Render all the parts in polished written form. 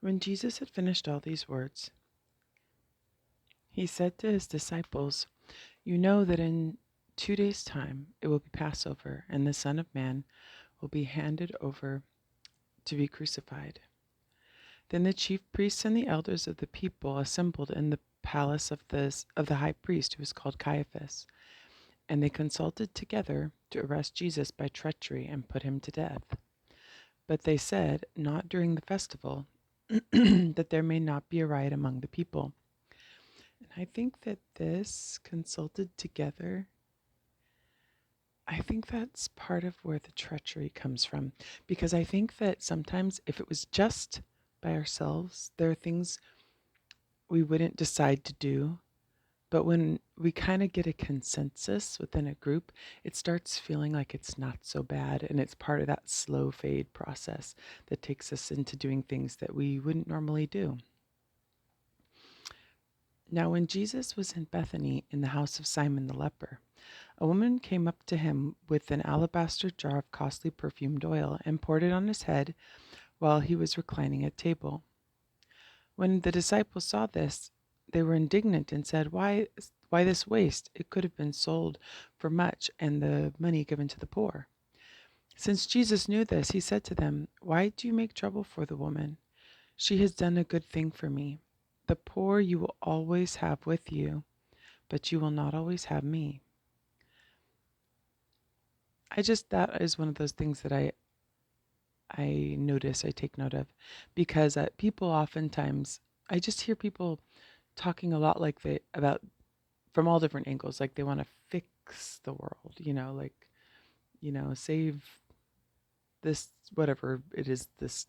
When Jesus had finished all these words, he said to his disciples, "You know that in 2 days' time it will be Passover, and the Son of Man will be handed over to be crucified." Then the chief priests and the elders of the people assembled in the palace of the high priest, who was called Caiaphas, and they consulted together to arrest Jesus by treachery and put him to death. But they said, "Not during the festival, that there may not be a riot among the people." And I think that this consulted together, I think that's part of where the treachery comes from. Because I think that sometimes if it was just by ourselves, there are things we wouldn't decide to do. But when we kind of get a consensus within a group, it starts feeling like it's not so bad. And it's part of that slow fade process that takes us into doing things that we wouldn't normally do. Now, when Jesus was in Bethany in the house of Simon the leper, a woman came up to him with an alabaster jar of costly perfumed oil and poured it on his head while he was reclining at table. When the disciples saw this, they were indignant and said, "Why this waste? It could have been sold for much and the money given to the poor." Since Jesus knew this, he said to them, "Why do you make trouble for the woman? She has done a good thing for me. The poor you will always have with you, but you will not always have me." That is one of those things that I notice, I take note of, because people oftentimes, I just hear people talking a lot like they about from all different angles, like they want to fix the world, like, save this, whatever it is, this,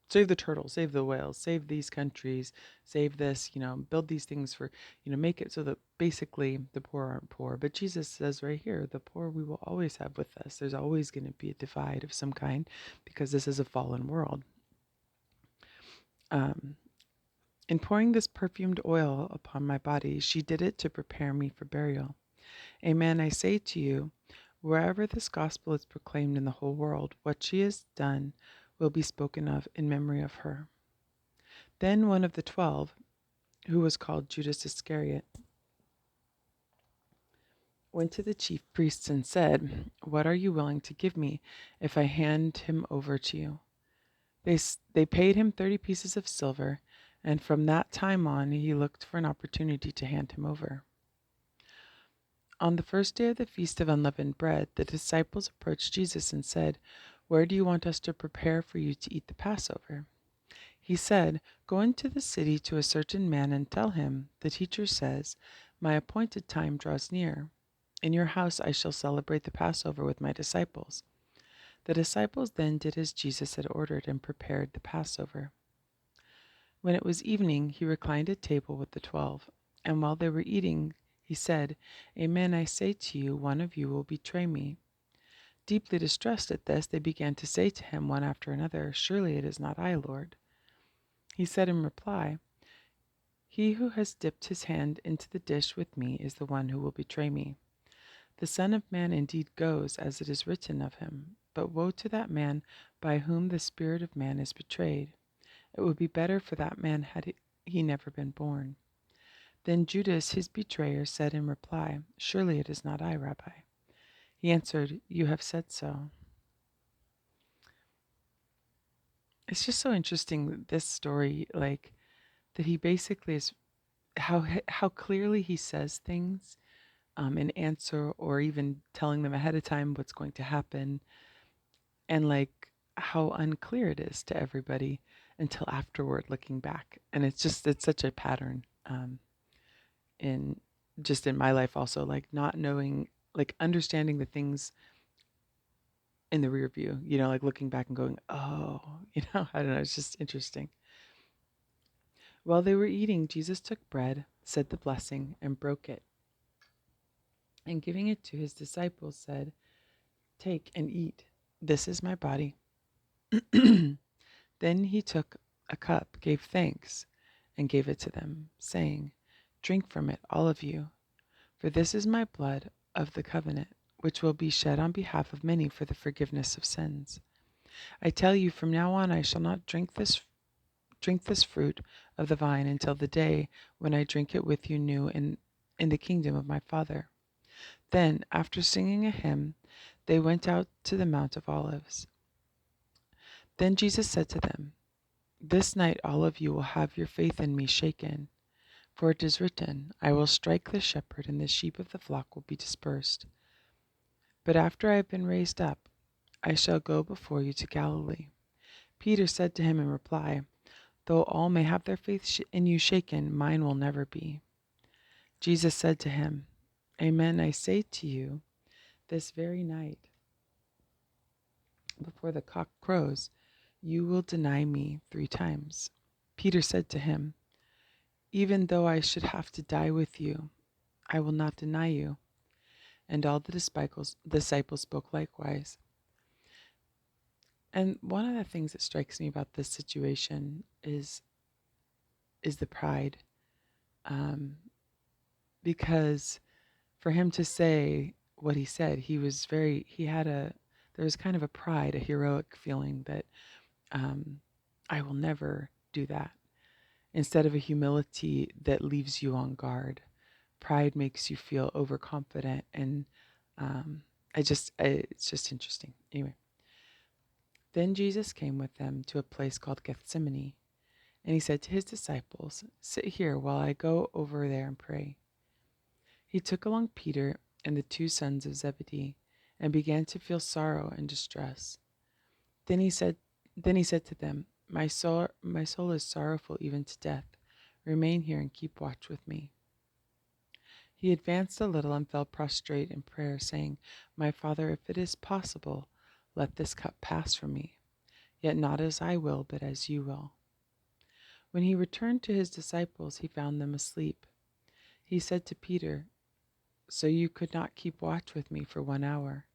save the turtles, save the whales, save these countries, save this, build these things for, make it so that basically the poor aren't poor. But Jesus says right here, the poor we will always have with us. There's always going to be a divide of some kind because this is a fallen world. Um, in pouring this perfumed oil upon my body, she did it to prepare me for burial. Amen, I say to you, wherever this gospel is proclaimed in the whole world, what she has done will be spoken of in memory of her. Then one of the 12, who was called Judas Iscariot, went to the chief priests and said, "What are you willing to give me if I hand him over to you?" They paid him 30 pieces of silver, and from that time on he looked for an opportunity to hand him over. On the first day of the Feast of Unleavened Bread, the disciples approached Jesus and said, "Where do you want us to prepare for you to eat the Passover?" He said, "Go into the city to a certain man and tell him, 'The teacher says, my appointed time draws near. In your house I shall celebrate the Passover with my disciples.'" The disciples then did as Jesus had ordered and prepared the Passover. When it was evening, he reclined at table with the 12, and while they were eating, he said, "Amen, I say to you, one of you will betray me." Deeply distressed at this, they began to say to him one after another, "Surely it is not I, Lord." He said in reply, "He who has dipped his hand into the dish with me is the one who will betray me. The Son of Man indeed goes as it is written of him, but woe to that man by whom the Spirit of Man is betrayed. It would be better for that man had he never been born." Then Judas, his betrayer, said in reply, "Surely it is not I, Rabbi." He answered, "You have said so." It's just so interesting, this story, like, that he basically is, how clearly he says things in answer, or even telling them ahead of time what's going to happen, and like how unclear it is to everybody until afterward, looking back. And it's such a pattern in just in my life also, like not knowing, like understanding the things in the rear view, like looking back and going, "Oh," I don't know, it's just interesting. While they were eating, Jesus took bread, said the blessing, and broke it, and giving it to his disciples said, "Take and eat. This is my body." Then he took a cup, gave thanks, and gave it to them, saying, "Drink from it, all of you, for this is my blood of the covenant, which will be shed on behalf of many for the forgiveness of sins. I tell you, from now on I shall not drink this drink this fruit of the vine until the day when I drink it with you new in the kingdom of my Father." Then, after singing a hymn, they went out to the Mount of Olives. Then Jesus said to them, "This night all of you will have your faith in me shaken. For it is written, I will strike the shepherd, and the sheep of the flock will be dispersed. But after I have been raised up, I shall go before you to Galilee." Peter said to him in reply, "Though all may have their faith in you shaken, mine will never be." Jesus said to him, "Amen, I say to you, this very night, before the cock crows, you will deny me 3 times." Peter said to him, "Even though I should have to die with you, I will not deny you." And all the disciples spoke likewise. And one of the things that strikes me about this situation is the pride, um, because for him to say what he said, there was kind of a pride, a heroic feeling that I will never do that, instead of a humility that leaves you on guard. Pride makes you feel overconfident, and it's just interesting. Anyway, then Jesus came with them to a place called Gethsemane, and he said to his disciples, "Sit here while I go over there and pray." He took along Peter and the 2 sons of Zebedee, and began to feel sorrow and distress. Then he said to them, My soul is sorrowful even to death. Remain here and keep watch with me." He advanced a little and fell prostrate in prayer, saying, "My Father, if it is possible, let this cup pass from me. Yet not as I will, but as you will." When he returned to his disciples, he found them asleep. He said to Peter, "So you could not keep watch with me for 1 hour?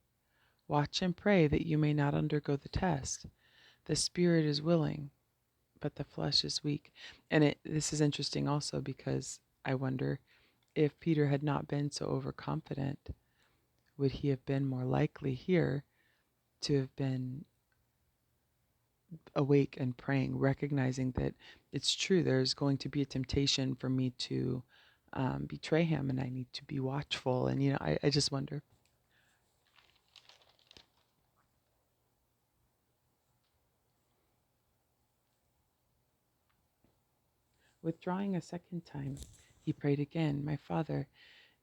Watch and pray that you may not undergo the test. The spirit is willing, but the flesh is weak." And this is interesting also, because I wonder if Peter had not been so overconfident, would he have been more likely here to have been awake and praying, recognizing that it's true, there's going to be a temptation for me to betray him, and I need to be watchful. And, I just wonder. Withdrawing a second time, he prayed again, "My Father,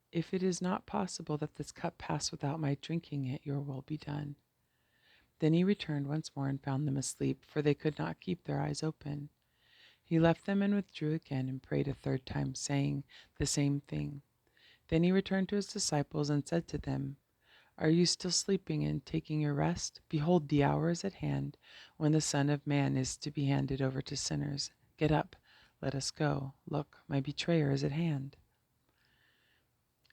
if it is not possible that this cup pass without my drinking it, your will be done." Then he returned once more and found them asleep, for they could not keep their eyes open. He left them and withdrew again and prayed a third time, saying the same thing. Then he returned to his disciples and said to them, "Are you still sleeping and taking your rest? Behold, the hour is at hand when the Son of Man is to be handed over to sinners. Get up, let us go. Look, my betrayer is at hand."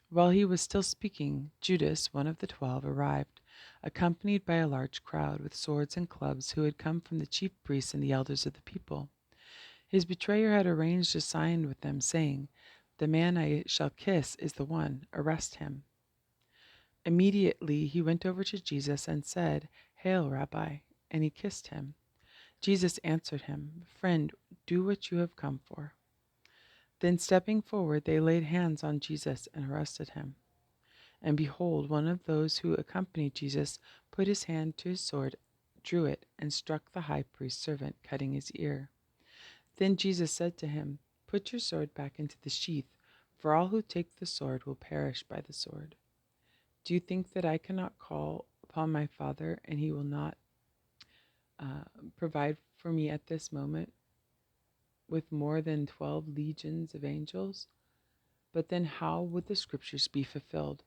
While he was still speaking, Judas, one of the 12, arrived, accompanied by a large crowd with swords and clubs, who had come from the chief priests and the elders of the people. His betrayer had arranged a sign with them, saying, "The man I shall kiss is the one. Arrest him." Immediately he went over to Jesus and said, "Hail, Rabbi," and he kissed him. Jesus answered him, "Friend, do what you have come for." Then stepping forward, they laid hands on Jesus and arrested him. And behold, one of those who accompanied Jesus put his hand to his sword, drew it, and struck the high priest's servant, cutting his ear. Then Jesus said to him, "Put your sword back into the sheath, for all who take the sword will perish by the sword. Do you think that I cannot call upon my Father, and he will not provide for me at this moment with more than 12 legions of angels? But then how would the scriptures be fulfilled,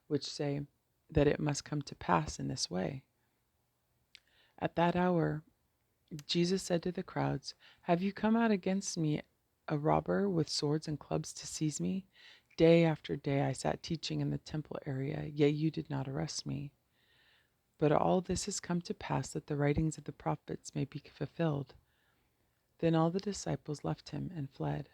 which say that it must come to pass in this way?" At that hour, Jesus said to the crowds, "Have you come out against me, a robber, with swords and clubs to seize me? Day after day I sat teaching in the temple area, yet you did not arrest me. But all this has come to pass that the writings of the prophets may be fulfilled." Then all the disciples left him and fled.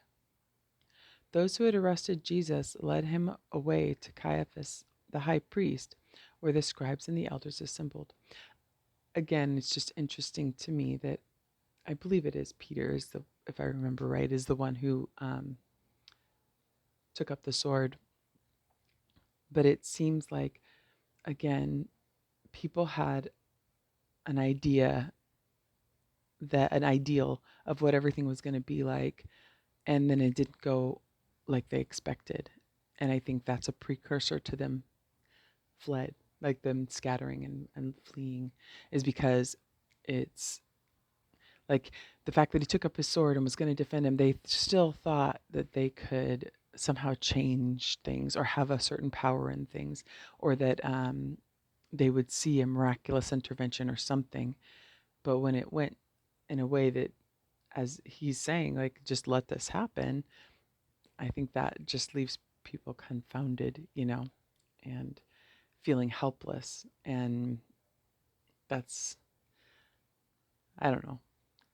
Those who had arrested Jesus led him away to Caiaphas, the high priest, where the scribes and the elders assembled. Again, it's just interesting to me that I believe it is Peter if I remember right, is the one who took up the sword. But it seems like, again, people had an idea, that an ideal of what everything was going to be like, and then it didn't go like they expected. And I think that's a precursor to them fled, like them scattering and fleeing, is because it's like the fact that he took up his sword and was going to defend him, they still thought that they could somehow change things or have a certain power in things, or that they would see a miraculous intervention or something. But when it went in a way that, as he's saying, like, just let this happen, I think that just leaves people confounded, and feeling helpless. And that's, I don't know,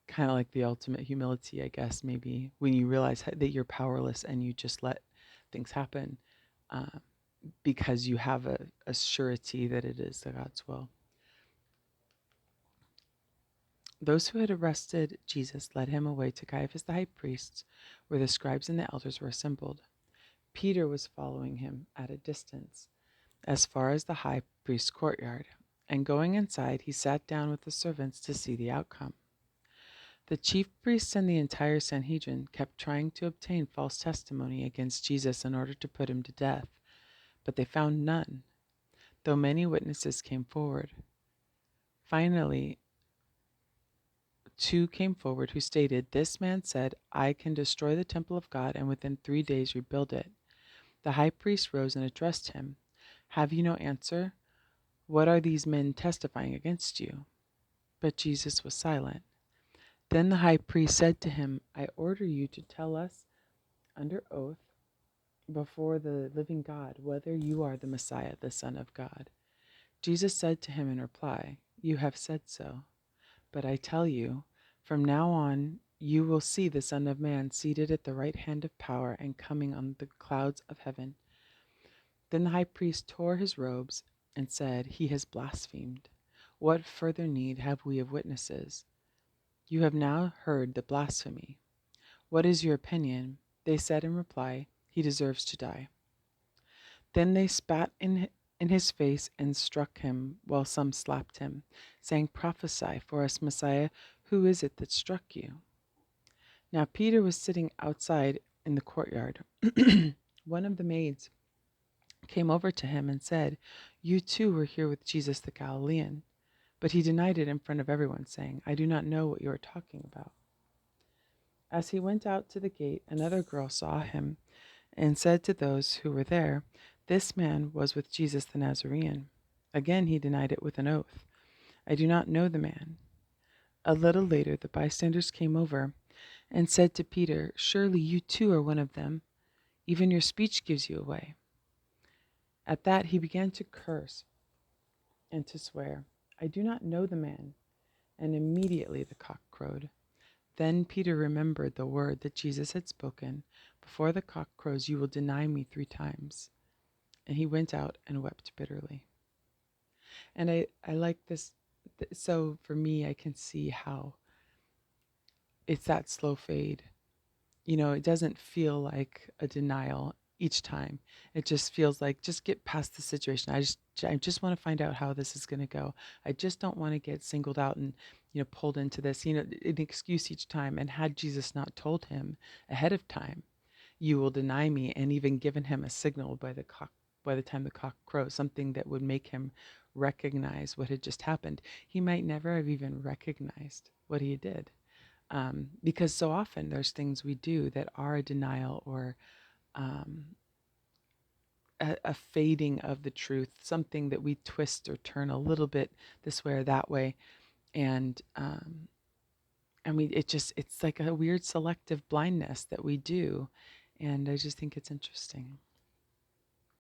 kind of like the ultimate humility, I guess, maybe, when you realize that you're powerless and you just let things happen, uh, because you have a surety that it is God's will. Those who had arrested Jesus led him away to Caiaphas the high priest, where the scribes and the elders were assembled. Peter was following him at a distance, as far as the high priest's courtyard, and going inside, he sat down with the servants to see the outcome. The chief priests and the entire Sanhedrin kept trying to obtain false testimony against Jesus in order to put him to death, but they found none, though many witnesses came forward. Finally, two came forward who stated, "This man said, 'I can destroy the temple of God and within 3 days rebuild it.'" The high priest rose and addressed him. "Have you no answer? What are these men testifying against you?" But Jesus was silent. Then the high priest said to him, "I order you to tell us under oath before the living God whether you are the Messiah, the Son of God." Jesus said to him in reply, "You have said so. But I tell you, from now on you will see the Son of Man seated at the right hand of power and coming on the clouds of heaven." Then the high priest tore his robes and said, "He has blasphemed. What further need have we of witnesses? You have now heard the blasphemy. What is your opinion?" They said in reply, "He deserves to die." Then they spat in his face and struck him, while some slapped him, saying, "Prophesy for us, Messiah, who is it that struck you?" Now Peter was sitting outside in the courtyard. One of the maids came over to him and said, "You too were here with Jesus the Galilean." But he denied it in front of everyone, saying, "I do not know what you are talking about." As he went out to the gate, another girl saw him and said to those who were there, "This man was with Jesus the Nazarene." Again he denied it with an oath, "I do not know the man." A little later the bystanders came over and said to Peter, "Surely you too are one of them. Even your speech gives you away." At that he began to curse and to swear, "I do not know the man." And immediately the cock crowed. Then Peter remembered the word that Jesus had spoken, "Before the cock crows, you will deny me 3 times." And he went out and wept bitterly. And I like this. So for me, I can see how it's that slow fade. It doesn't feel like a denial each time. It just feels like, just get past the situation. I just want to find out how this is going to go. I just don't want to get singled out and, pulled into this, an excuse each time. And had Jesus not told him ahead of time, "You will deny me," and even given him a signal by the time the cock crows, something that would make him recognize what had just happened, he might never have even recognized what he did. Because so often there's things we do that are a denial, or um, a fading of the truth, something that we twist or turn a little bit this way or that way. And it's like a weird selective blindness that we do. And I just think it's interesting.